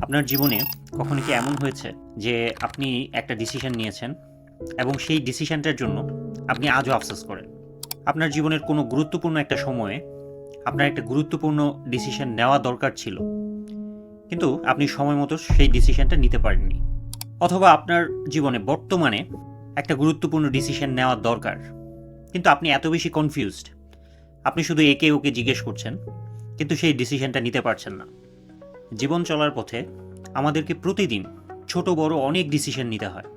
আপনার জীবনে কখনো কি এমন হয়েছে যে আপনি একটা ডিসিশন নিয়েছেন এবং সেই ডিসিশনটার জন্য আপনি আজও আফসোস করেন? আপনার জীবনের কোনো গুরুত্বপূর্ণ একটা সময়ে আপনার একটা গুরুত্বপূর্ণ ডিসিশন নেওয়া দরকার ছিল, কিন্তু আপনি সময় মতো সেই ডিসিশনটা নিতে পারেননি। অথবা আপনার জীবনে বর্তমানে একটা গুরুত্বপূর্ণ ডিসিশন নেওয়া দরকার, কিন্তু আপনি এত বেশি কনফিউজড, আপনি শুধু একে ওকে জিজ্ঞেস করছেন, কিন্তু সেই ডিসিশনটা নিতে পারছেন না। জীবন চলার পথে আমাদেরকে প্রতিদিন ছোট বড় অনেক ডিসিশন নিতে হয়।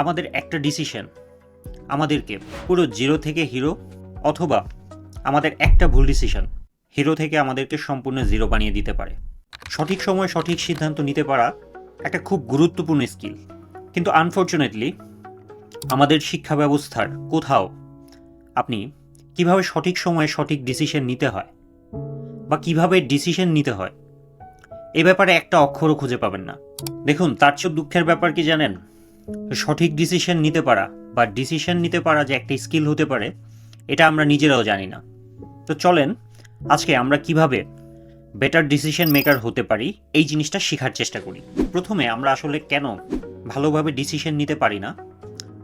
আমাদের একটা ডিসিশন আমাদেরকে পুরো জিরো থেকে হিরো, অথবা আমাদের একটা ভুল ডিসিশন হিরো থেকে আমাদেরকে সম্পূর্ণ জিরো বানিয়ে দিতে পারে। সঠিক সময়ে সঠিক সিদ্ধান্ত নিতে পারা একটা খুব গুরুত্বপূর্ণ স্কিল, কিন্তু আনফর্চুনেটলি আমাদের শিক্ষা ব্যবস্থার কোথাও আপনি কিভাবে সঠিক সময়ে সঠিক ডিসিশন নিতে হয় বা কিভাবে ডিসিশন নিতে হয় এ ব্যাপারে একটা অক্ষরও খুঁজে পাবেন না। দেখুন, তার চেয়ে দুঃখের ব্যাপার কি জানেন? সঠিক ডিসিশন নিতে পারা বা ডিসিশন নিতে পারা যে একটা স্কিল হতে পারে, এটা আমরা নিজেরাও জানি না। তো চলেন আজকে আমরা কিভাবে বেটার ডিসিশন মেকার হতে পারি এই জিনিসটা শেখার চেষ্টা করি। প্রথমে আমরা আসলে কেন ভালোভাবে ডিসিশন নিতে পারি না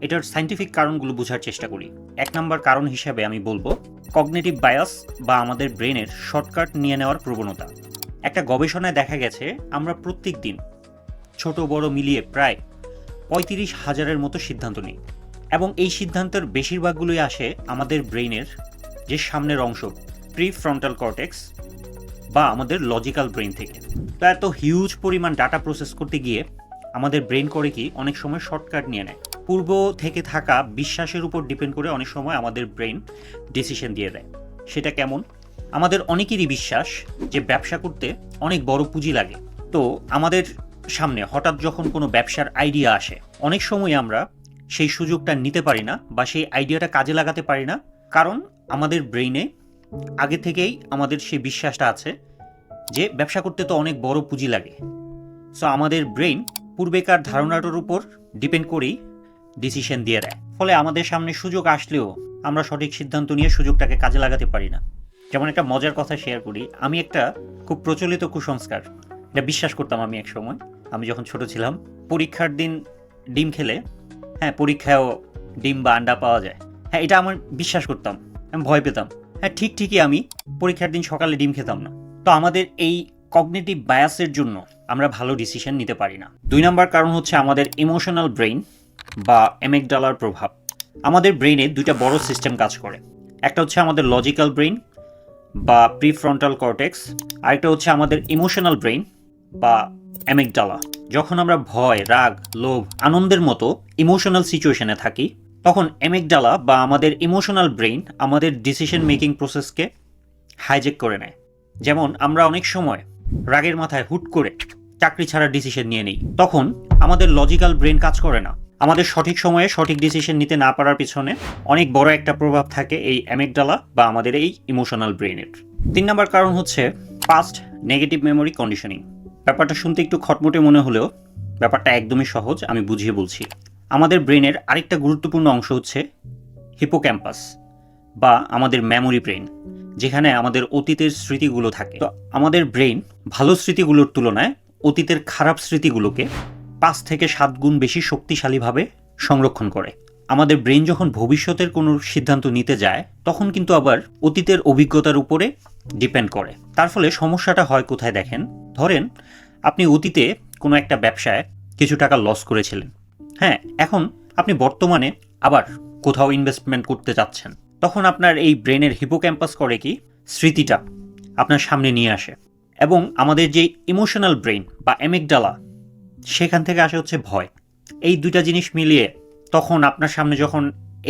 এটার সায়েন্টিফিক কারণগুলো বোঝার চেষ্টা করি। 1 নম্বর কারণ হিসাবে আমি বলবো কগনিটিভ বায়াস বা আমাদের ব্রেনের শর্টকাট নিয়ে নেওয়ার প্রবণতা। একটা গবেষণায় দেখা গেছে আমরা প্রত্যেক দিন ছোট বড় মিলিয়ে প্রায় 35,000-এর মতো সিদ্ধান্ত নিই, এবং এই সিদ্ধান্তের বেশিরভাগগুলোই আসে আমাদের ব্রেইনের যে সামনের অংশ, প্রিফ্রন্টাল কর্টেক্স বা আমাদের লজিক্যাল ব্রেইন থেকে। তো এত হিউজ পরিমাণ ডাটা প্রসেস করতে গিয়ে আমাদের ব্রেইন করে কি অনেক সময় শর্টকাট নিয়ে নেয়। পূর্ব থেকে থাকা বিশ্বাসের উপর ডিপেন্ড করে অনেক সময় আমাদের ব্রেইন ডিসিশন দিয়ে দেয়। সেটা কেমন? আমাদের অনেকেরই বিশ্বাস যে ব্যবসা করতে অনেক বড় পুঁজি লাগে। তো আমাদের সামনে হঠাৎ যখন কোনো ব্যবসার আইডিয়া আসে, অনেক সময় আমরা সেই সুযোগটা নিতে পারি না বা সেই আইডিয়াটা কাজে লাগাতে পারি না, কারণ আমাদের ব্রেইনে আগে থেকেই আমাদের সেই বিশ্বাসটা আছে যে ব্যবসা করতে তো অনেক বড় পুঁজি লাগে। সো আমাদের ব্রেইন পূর্বেকার ধারণাটার উপর ডিপেন্ড করেই ডিসিশন দিয়ে দেয়। ফলে আমাদের সামনে সুযোগ আসলেও আমরা সঠিক সিদ্ধান্ত নিয়ে সুযোগটাকে কাজে লাগাতে পারি না। যেমন একটা মজার কথা শেয়ার করি, আমি একটা খুব প্রচলিত কুসংস্কার এটা বিশ্বাস করতাম আমি এক সময়। আমি যখন ছোট ছিলাম, পরীক্ষার দিন ডিম খেলে, হ্যাঁ, পরীক্ষায়ও ডিম বা আন্ডা পাওয়া যায়, হ্যাঁ, এটা আমার বিশ্বাস করতাম। আমি ভয় পেতাম। হ্যাঁ, ঠিকই আমি পরীক্ষার দিন সকালে ডিম খেতাম না। তো আমাদের এই কগনিটিভ বায়াসের জন্য আমরা ভালো ডিসিশন নিতে পারি না। 2 নম্বর কারণ হচ্ছে আমাদের ইমোশনাল ব্রেইন বা অ্যামিগডালার প্রভাব। আমাদের ব্রেইনে 2টা বড় সিস্টেম কাজ করে। একটা হচ্ছে আমাদের লজিক্যাল ব্রেইন বা প্রিফ্রন্টাল কর্টেক্স, আরেকটা হচ্ছে আমাদের ইমোশনাল ব্রেইন বা অ্যামিগডালা। যখন আমরা ভয়, রাগ, লোভ, আনন্দের মতো ইমোশনাল সিচুয়েশনে থাকি, তখন অ্যামিগডালা বা আমাদের ইমোশনাল ব্রেইন আমাদের ডিসিশন মেকিং প্রসেসকে হাইজ্যাক করে নেয়। যেমন আমরা অনেক সময় রাগের মাথায় হুট করে চাকরি ছাড়ার ডিসিশন নিয়ে নিই, তখন আমাদের লজিক্যাল ব্রেন কাজ করে না। আমাদের সঠিক সময়ে সঠিক ডিসিশন নিতে না পারার পিছনে অনেক বড় একটা প্রভাব থাকে এই অ্যামিগডালা বা আমাদের এই ইমোশনাল ব্রেইনের। 3 নম্বর কারণ হচ্ছে পাস্ট নেগেটিভ মেমোরি কন্ডিশনিং। ব্যাপারটা শুনতে একটু খটমটে মনে হলেও ব্যাপারটা একদমই সহজ, আমি বুঝিয়ে বলছি। আমাদের ব্রেনের আরেকটা গুরুত্বপূর্ণ অংশ হচ্ছে হিপোক্যাম্পাস বা আমাদের মেমোরি ব্রেন, যেখানে আমাদের অতীতের স্মৃতিগুলো থাকে। তো আমাদের ব্রেন ভালো স্মৃতিগুলোর তুলনায় অতীতের খারাপ স্মৃতিগুলোকে 5 থেকে 7 গুণ বেশি শক্তিশালীভাবে সংরক্ষণ করে। আমাদের ব্রেন যখন ভবিষ্যতের কোনো সিদ্ধান্ত নিতে যায়, তখন কিন্তু আবার অতীতের অভিজ্ঞতার উপরে ডিপেন্ড করে। তার ফলে সমস্যাটা হয় কোথায় দেখেন, ধরেন আপনি অতীতে কোনো একটা ব্যবসায় কিছু টাকা লস করেছিলেন। হ্যাঁ, এখন আপনি বর্তমানে আবার কোথাও ইনভেস্টমেন্ট করতে চাচ্ছেন, তখন আপনার এই ব্রেনের হিপোক্যাম্পাস করে কি স্মৃতিটা আপনার সামনে নিয়ে আসে, এবং আমাদের যে ইমোশনাল ব্রেন বা অ্যামিগডালা, সেখান থেকে আসে হচ্ছে ভয়। এই 2টা জিনিস মিলিয়ে তখন আপনার সামনে যখন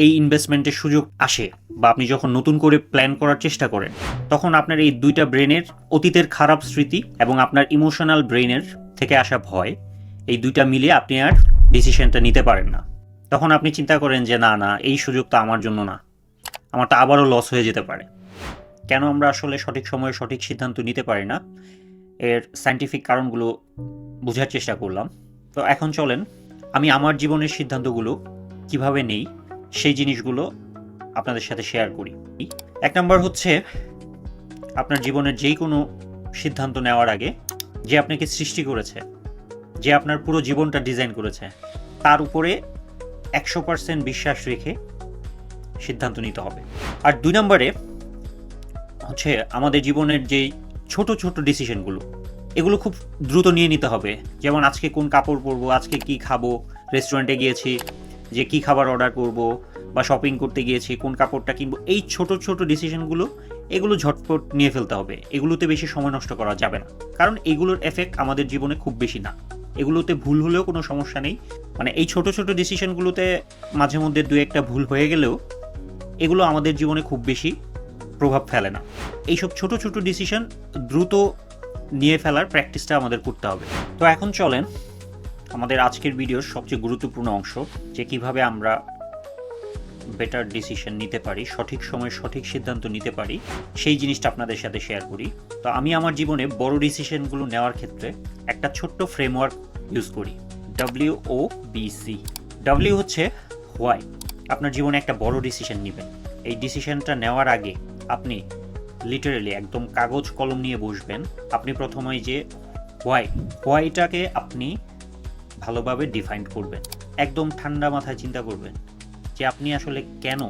এই ইনভেস্টমেন্টের সুযোগ আসে বা আপনি যখন নতুন করে প্ল্যান করার চেষ্টা করেন, তখন আপনার এই 2টা ব্রেনের অতীতের খারাপ স্মৃতি এবং আপনার ইমোশনাল ব্রেনের থেকে আসা ভয়, এই 2টা মিলিয়ে আপনি আর ডিসিশনটা নিতে পারেন না। তখন আপনি চিন্তা করেন যে না, এই সুযোগটা আমার জন্য না, আমারটা আবারও লস হয়ে যেতে পারে। কেন আমরা আসলে সঠিক সময়ে সঠিক সিদ্ধান্ত নিতে পারি না, এর সায়েন্টিফিক কারণগুলো বোঝার চেষ্টা করলাম। তো এখন চলেন আমি আমার জীবনের সিদ্ধান্তগুলো কিভাবে নেই সেই জিনিসগুলো আপনাদের সাথে শেয়ার করি। 1 নম্বর হচ্ছে আপনার জীবনের যেই কোনো সিদ্ধান্ত নেওয়ার আগে যে আপনাকে সৃষ্টি করেছে, যে আপনার পুরো জীবনটা ডিজাইন করেছে, তার উপরে 100% বিশ্বাস রেখে সিদ্ধান্ত নিতে হবে। আর 2 নম্বরে হচ্ছে আমাদের জীবনের যেই ছোট ছোট ডিসিশনগুলো, এগুলো খুব দ্রুত নিয়ে নিতে হবে। যেমন আজকে কোন কাপড় পরবো, আজকে কি খাবো, রেস্টুরেন্টে গিয়েছি যে কি খাবার অর্ডার করব, বা শপিং করতে গিয়েছি কোন কাপড়টা কিনবো, এই ছোট ছোট ডিসিশনগুলো এগুলো ঝটপট নিয়ে ফেলতে হবে। এগুলোতে বেশি সময় নষ্ট করা যাবে না, কারণ এগুলোর এফেক্ট আমাদের জীবনে খুব বেশি না। এগুলোতে ভুল হলেও কোনো সমস্যা নেই, মানে এই ছোট ছোট ডিসিশনগুলোতে মাঝে মধ্যে 2-1টা ভুল হয়ে গেলেও এগুলো আমাদের জীবনে খুব বেশি প্রভাব ফেলে না। এইসব ছোট ছোট ডিসিশন দ্রুত নিয়ে ফেলার প্র্যাকটিসটা আমাদের করতে হবে। তো এখন চলেন আমাদের আজকের ভিডিওর সবচেয়ে গুরুত্বপূর্ণ অংশ, যে কিভাবে আমরা বেটার ডিসিশন নিতে পারি, সঠিক সময়ে সঠিক সিদ্ধান্ত নিতে পারি, সেই জিনিসটা আপনাদের সাথে শেয়ার করি। তো আমি আমার জীবনে বড় ডিসিশনগুলো নেওয়ার ক্ষেত্রে একটা ছোট্ট ফ্রেমওয়ার্ক ইউজ করি, WOBC। W হচ্ছে হোয়াই। আপনার জীবনে একটা বড় ডিসিশন নেবেন, এই ডিসিশনটা নেওয়ার আগে আপনি লিটারেলি একদম কাগজ কলম নিয়ে বসবেন। আপনি প্রথমে যে হোয়াইটাকে আপনি ভালোভাবে ডিফাইন করবেন, একদম ঠান্ডা মাথায় চিন্তা করবেন যে আপনি আসলে কেন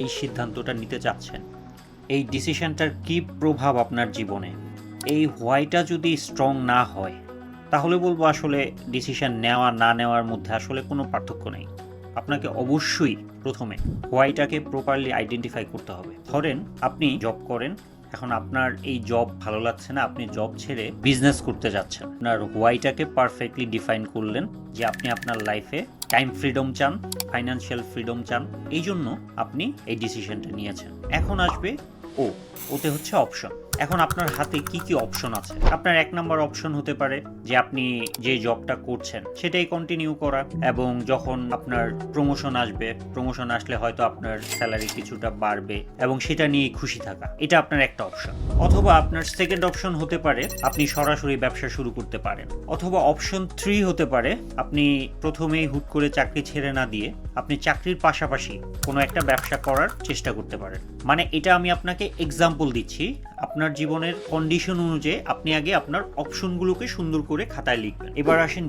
এই সিদ্ধান্তটা নিতে চাচ্ছেন, এই ডিসিশনটার কী প্রভাব আপনার জীবনে। এই হোয়াইটা যদি স্ট্রং না হয় তাহলে বলবো আসলে ডিসিশন নেওয়া না নেওয়ার মধ্যে আসলে কোনো পার্থক্য নেই। আপনাকে অবশ্যই প্রথমে হোয়াইটাকে প্রপারলি আইডেন্টিফাই করতে হবে। ধরেন আপনি জব করেন, এখন আপনার এই জব ভালো লাগছে না, আপনি জব ছেড়ে বিজনেস করতে যাচ্ছেন। আপনার হোয়াইটাকে পারফেক্টলি ডিফাইন করলেন যে আপনি আপনার লাইফে টাইম ফ্রিডম চান, ফাইন্যান্সিয়াল ফ্রিডম চান, এই জন্য আপনি এই ডিসিশনটা নিয়েছেন। এখন আসবে ওতে হচ্ছে অপশন। এখন আপনার হাতে কি কি অপশন আছে? আপনার 1 নাম্বার অপশন হতে পারে যে আপনি যে জবটা করছেন সেটাই কন্টিনিউ করা, এবং যখন আপনার প্রমোশন আসবে, প্রমোশন আসলে হয়তো আপনার স্যালারি কিছুটা বাড়বে এবং সেটা নিয়ে খুশি থাকা, এটা আপনার একটা অপশন। অথবা আপনার সেকেন্ড অপশন হতে পারে আপনি সরাসরি ব্যবসা শুরু করতে পারেন। অথবা অপশন 3 হতে পারে আপনি প্রথমেই হুট করে চাকরি ছেড়ে না দিয়ে আপনি চাকরির পাশাপাশি কোনো একটা ব্যবসা করার চেষ্টা করতে পারেন। মানে এটা আমি আপনাকে এক্সাম্পল দিচ্ছি, আপনার জীবনের কন্ডিশন অনুযায়ী আপনি আগে আপনার অপশনগুলোকে সুন্দর করে খাতায় লিখবেন। এবার আসেন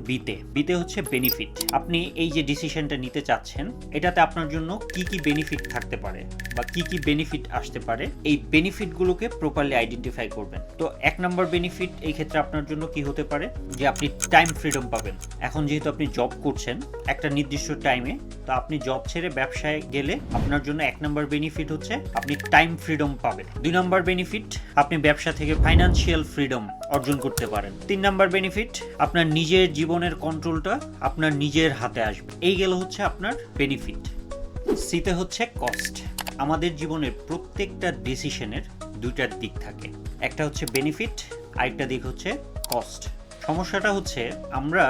বিতে হচ্ছে বেনিফিট। আপনি এই যে ডিসিশনটা নিতে চাচ্ছেন এটাতে আপনার জন্য কি কি বেনিফিট থাকতে পারে বা কি কি বেনিফিট আসতে পারে, এই বেনিফিটগুলোকে প্রপারলি আইডেন্টিফাই করবেন। তো 1 নম্বর বেনিফিট এই ক্ষেত্রে আপনার জন্য কি হতে পারে, যে আপনি টাইম ফ্রিডম পাবেন। এখন যেহেতু আপনি জব করছেন একটা নির্দিষ্ট টাইমে, তো আপনি জব ছেড়ে ব্যবসায় গেলে আপনার জন্য 1 নম্বর বেনিফিট হচ্ছে আপনি টাইম ফ্রিডম পাবেন। 2 নম্বর বেনিফিট আপনি ব্যবসা থেকে ফাইন্যান্সিয়াল ফ্রিডম অর্জন করতে পারেন। 3 নম্বর বেনিফিট আপনার নিজের জীবনের কন্ট্রোলটা আপনার নিজের হাতে আসবে। এই গেল হচ্ছে আপনার বেনিফিট। সিতে হচ্ছে কস্ট। আমাদের জীবনের প্রত্যেকটা ডিসিশনের 2টা দিক থাকে, একটা হচ্ছে বেনিফিট, আরেকটা দিক হচ্ছে কস্ট। সমস্যাটা হচ্ছে আমরা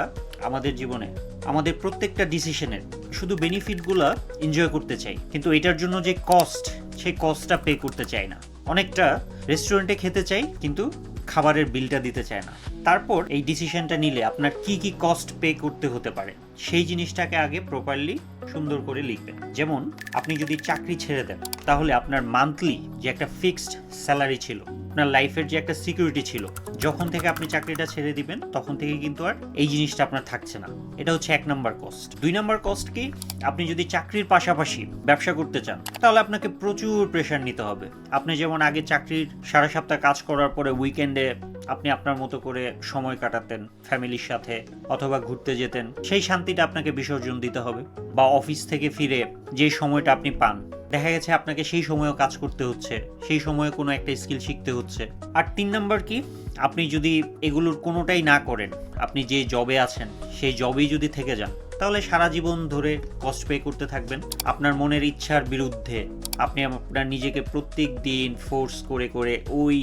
আমাদের জীবনে আমাদের প্রত্যেকটা ডিসিশনের শুধু বেনিফিটগুলো এনজয় করতে চাই, কিন্তু এটার জন্য যে কস্ট, সেই কস্টটা পে করতে চাই না। অনেকটা রেস্টুরেন্টে খেতে চাই কিন্তু খাবারের বিলটা দিতে চায় না। তারপর এই ডিসিশনটা নিলে আপনার কি কি কস্ট পে করতে হতে পারে সেই জিনিসটাকে আগে প্রপারলি সুন্দর করে লিখবেন। যেমন আপনি যদি চাকরি ছেড়ে দেন তাহলে আপনার মান্থলি যে একটা ফিক্সড স্যালারি ছিল, আপনার লাইফের যে একটা সিকিউরিটি ছিল, যখন থেকে আপনি চাকরিটা ছেড়ে দিবেন তখন থেকে কিন্তু আর এই জিনিসটা আপনার থাকছে না। এটা হচ্ছে 1 নম্বর কস্ট। 2 নম্বর কস্ট কি, আপনি যদি চাকরির পাশাপাশি ব্যবসা করতে চান তাহলে আপনাকে প্রচুর প্রেশার নিতে হবে। আপনি যেমন আগে চাকরির সারা সপ্তাহ কাজ করার পরে উইকেন্ডে আপনি আপনার মতো করে সময় কাটাতেন ফ্যামিলির সাথে, অথবা ঘুরতে যেতেন, সেই শান্তিটা আপনাকে বিসর্জন দিতে হবে। বা অফিস থেকে ফিরে যে সময়টা আপনি পান, দেখা গেছে আপনাকে সেই সময়েও কাজ করতে হচ্ছে, সেই সময়ে কোনো একটা স্কিল শিখতে হচ্ছে। আর 3 নাম্বার কি, আপনি যদি এগুলোর কোনোটাই না করেন, আপনি যে জবে আছেন সেই জবেই যদি থেকে যান, তাহলে সারা জীবন ধরে কষ্ট পে করতে থাকবেন আপনার মনের ইচ্ছার বিরুদ্ধে। আপনি আপনার নিজেকে প্রত্যেক দিন ফোর্স করে করে ওই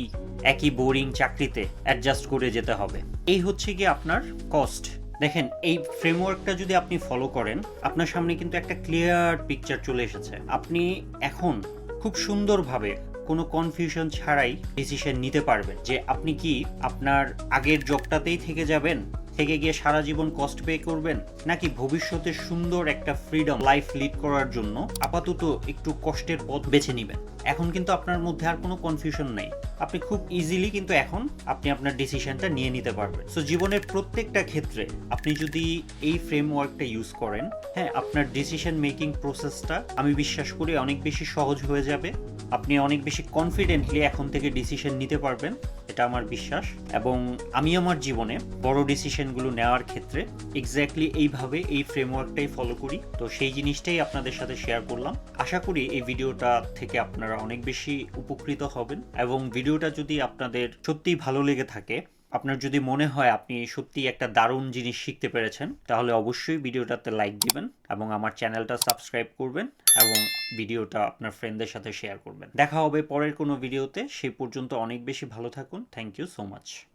একই বোরিং চাকরিতে অ্যাডজাস্ট করে যেতে হবে। এই হচ্ছে কি আপনার কস্ট। দেখেন এই ফ্রেমওয়ার্কটা যদি আপনি ফলো করেন, আপনার সামনে কিন্তু একটা ক্লিয়ার পিকচার চলে এসেছে। আপনি এখন খুব সুন্দরভাবে কোনো কনফিউশন ছাড়াই ডিসিশন নিতে পারবেন যে আপনি কি আপনার আগের জবটাতেই থেকে যাবেন, থেকে গিয়ে সারা জীবন কষ্ট পে করবেন, নাকি ভবিষ্যতে সুন্দর একটা ফ্রিডম লাইফ লিড করার জন্য আপাতত একটু কষ্টের পথ বেছে নেবেন। এখন কিন্তু আপনার মধ্যে আর কোনো কনফিউশন নেই। আপনি খুব ইজিলি কিন্তু এখন আপনি আপনার ডিসিশনটা নিয়ে নিতে পারবেন। সো জীবনের প্রত্যেকটা ক্ষেত্রে আপনি যদি এই ফ্রেমওয়ার্কটা ইউজ করেন, হ্যাঁ, আপনার ডিসিশন মেকিং প্রসেসটা আমি বিশ্বাস করি অনেক বেশি সহজ হয়ে যাবে। আপনি অনেক বেশি কনফিডেন্টলি এখন থেকে ডিসিশন নিতে পারবেন, এটা আমার বিশ্বাস। এবং আমি আমার জীবনে বড় ডিসিশনগুলো নেওয়ার ক্ষেত্রে এক্স্যাক্টলি এইভাবে এই ফ্রেমওয়ার্কটাই ফলো করি। তো সেই জিনিসটাই আপনাদের সাথে শেয়ার করলাম। আশা করি এই ভিডিওটা থেকে আপনারা অনেক বেশি উপকৃত হবেন, এবং ভিডিওটা যদি আপনাদের সত্যিই ভালো লেগে থাকে, আপনার যদি মনে হয় আপনি সত্যিই একটা দারুণ জিনিস শিখতে পেরেছেন, তাহলে অবশ্যই ভিডিওটাতে লাইক দিবেন এবং আমার চ্যানেলটা সাবস্ক্রাইব করবেন এবং ভিডিওটা আপনার ফ্রেন্ডদের সাথে শেয়ার করবেন। দেখা হবে পরের কোনো ভিডিওতে। সেই পর্যন্ত অনেক বেশি ভালো থাকুন। Thank you so much.